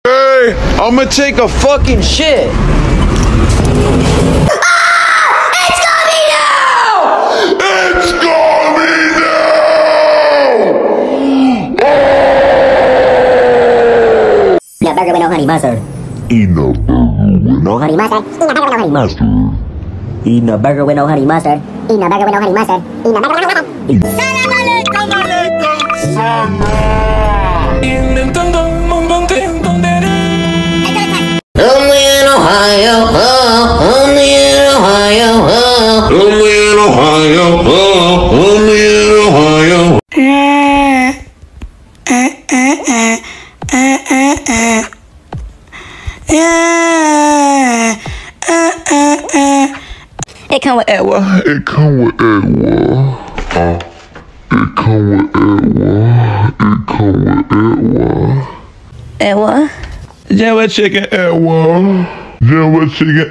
Hey, I'ma take a fucking shit. It's got me now! It's got me now! Eat a burger with no honey mustard. Eating a burger with No honey mustard. Eating a burger with no honey mustard. mustard. Eating a burger with no honey mustard. Eating a burger with no honey mustard. Salam alaikum. Inventando un montón de Only in Ohio, only in Ohio, only in Ohio, only in Ohio. It come with It come with what? Java chicken, Java chicken,